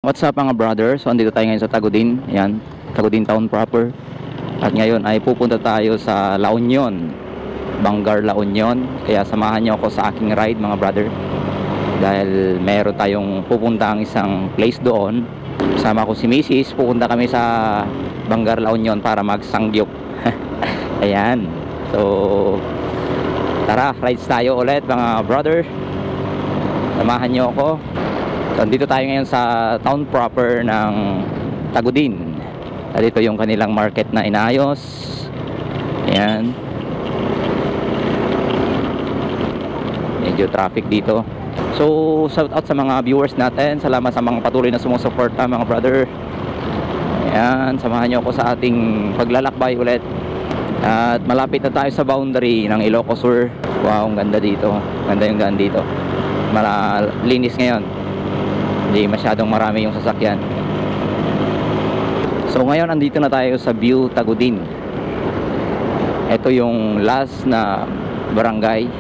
What's up mga brother? So andito tayo ngayon sa Tagudin. Ayan, Tagudin Town proper. At ngayon ay pupunta tayo sa La Union, Bangar La Union. Kaya samahan niyo ako sa aking ride mga brother. Dahil meron tayong pupuntang isang place doon. Kasama ko si Mrs. Pupunta kami sa Bangar La Union para magsangyup. Ayan. So tara, rides tayo ulit mga brother. Samahan niyo ako. So, dito tayo ngayon sa town proper ng Tagudin. At ito yung kanilang market na inayos. Ayan. Medyo traffic dito. So, shout out sa mga viewers natin. Salamat sa mga patuloy na sumusuporta mga brother. Ayan, samahan nyo ako sa ating paglalakbay ulit. At malapit na tayo sa boundary ng Ilocos Sur. Wow, ang ganda dito. Ganda yung daan dito. Linis ngayon. Hindi masyadong marami yung sasakyan. So ngayon andito na tayo sa View Tagudin. Ito yung last na barangay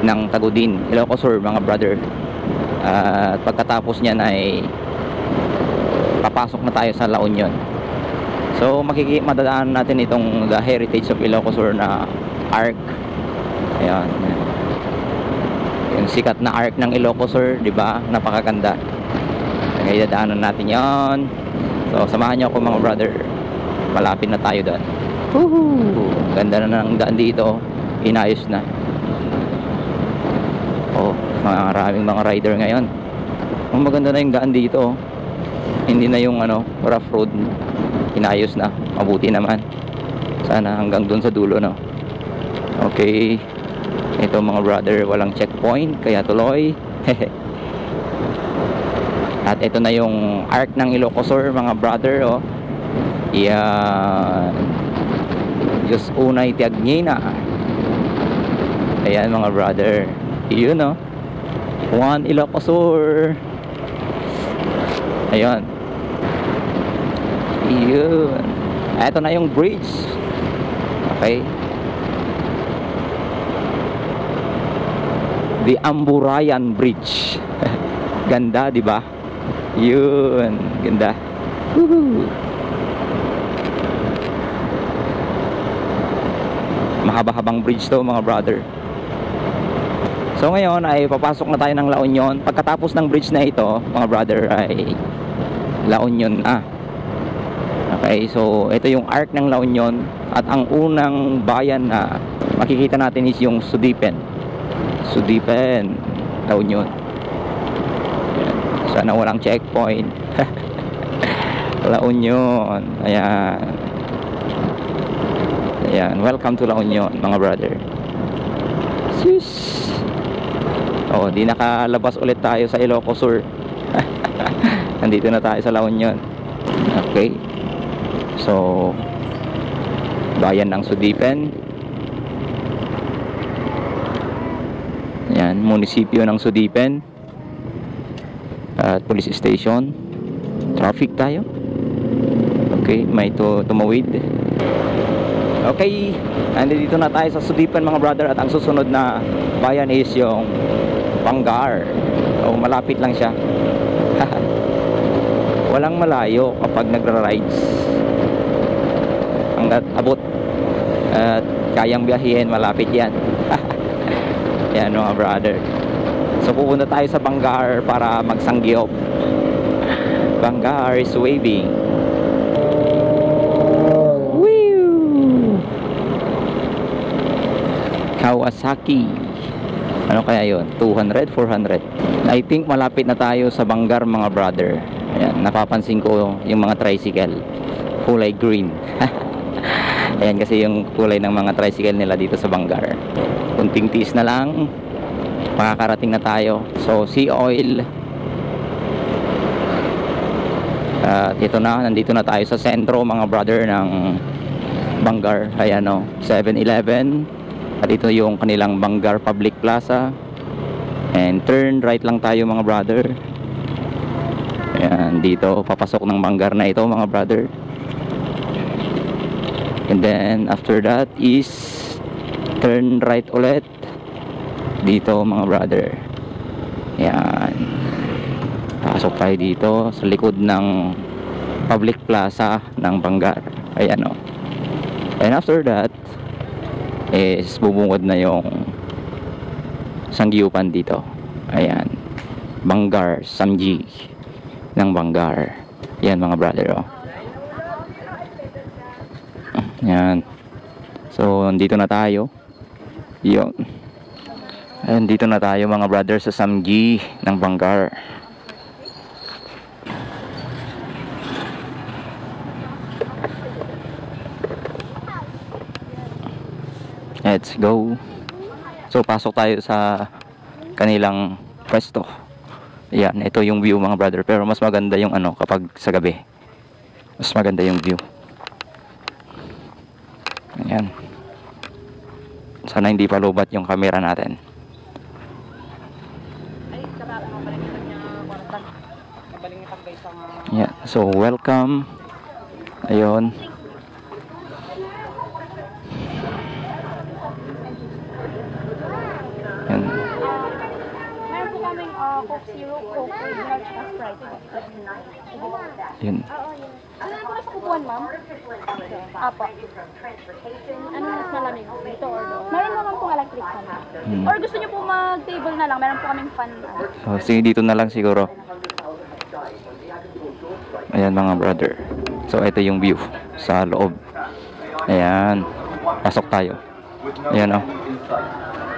ng Tagudin, Ilocos Sur mga brother. At pagkatapos niyan ay papasok na tayo sa La Union. So madadaanan natin itong The Heritage of Ilocos Sur na arc. Ayan. Yung sikat na arc ng Ilocos Sur, di ba? Napakaganda. Ngayon dadaanan natin yon. So samahan nyo ako mga brother. Malapit na tayo doon. Ganda na ng daan dito. Inayos na. Oh, maraming mga rider ngayon. Ang maganda na yung daan dito. Hindi na yung rough road. Inayos na. Mabuti naman. Sana hanggang doon sa dulo, no. Okay. Ito mga brother, walang checkpoint kaya tuloy. At ito na yung arc ng Ilocos Sur mga brother, oh. Yan. Diyos unay tiagnina. Ayan mga brother. Yun, oh. One Ilocos Sur. Ayan. Yun. Ito na yung bridge. Okay. The Amburayan Bridge. Ganda, di ba? Yun, ganda. Woohoo. Mahaba-habang bridge to mga brother. So ngayon ay papasok na tayo ng La Union. Pagkatapos ng bridge na ito mga brother ay La Union na. Okay, so ito yung arc ng La Union. At ang unang bayan na makikita natin is yung Sudipen. Sudipen, La Union. Sana walang checkpoint. La Union. Ayan. Ayan. Welcome to La Union mga brother. Sis. Oh, di nakalabas ulit tayo sa Ilocos Sur. Nandito na tayo sa La Union. Okay. So bayan ng Sudipen. Ayan, munisipyo ng Sudipen. At police station. Traffic tayo. Okay, may tumawid. Okay, nandito na tayo sa Sudipen mga brother. At ang susunod na bayan is yung Bangar. O malapit lang siya. Walang malayo kapag nagra-rides. Hanggat abot at kayang biyahin, malapit yan. Yan mga brother. So pupunta tayo sa Bangar para magsangyop. Bangar is waving. Woo! Kawasaki. Ano kaya yun? 200? 400? I think malapit na tayo sa Bangar mga brother. Ayan, napapansin ko yung mga tricycle. Kulay green. Ayan kasi yung kulay ng mga tricycle nila dito sa Bangar. Kunting tiis na lang. Makakarating na tayo. So sea oil. At ito na, nandito na tayo sa sentro mga brother ng Bangar. Ayan o, 7-Eleven. At ito yung kanilang Bangar Public Plaza. And turn right lang tayo mga brother. Ayan, dito papasok ng Bangar na ito mga brother. And then after that is turn right ulit dito mga brother. Ayan. Pasok tayo dito sa likod ng public plaza ng Bangar. Ayan o. And after that is bubungod na yung sanggiyupan dito. Ayan. Bangar, Samji ng Bangar. Yan mga brother o. Yan. So, dito na tayo. Yun. Ayan, dito na tayo mga brother sa Samji ng Bangar. Let's go. So pasok tayo sa kanilang pwesto. Ayan, ito yung view mga brother. Pero mas maganda yung ano kapag sa gabi. Mas maganda yung view. Ayan. Sana hindi pa lobat yung camera natin. Yeah, so welcome. Ayun. Yan. Meron po kaming Coke Zero, Coke Original, tsaka Sprite. Yun. Ano po sa kupuan, ma'am? Apo. Ano mas malamig? Dito or doon? Meron naman pong electric fan. Or gusto niyo po mag-table na lang? Meron po kaming fan. So, sige, dito na lang siguro. Ayan mga brother. So ito yung view sa loob. Ayan. Pasok tayo. Ayan o.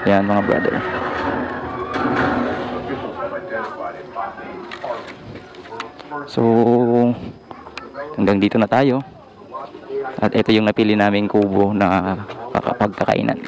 Ayan mga brother. So hanggang dito na tayo. At ito yung napili naming kubo na pagkakainan.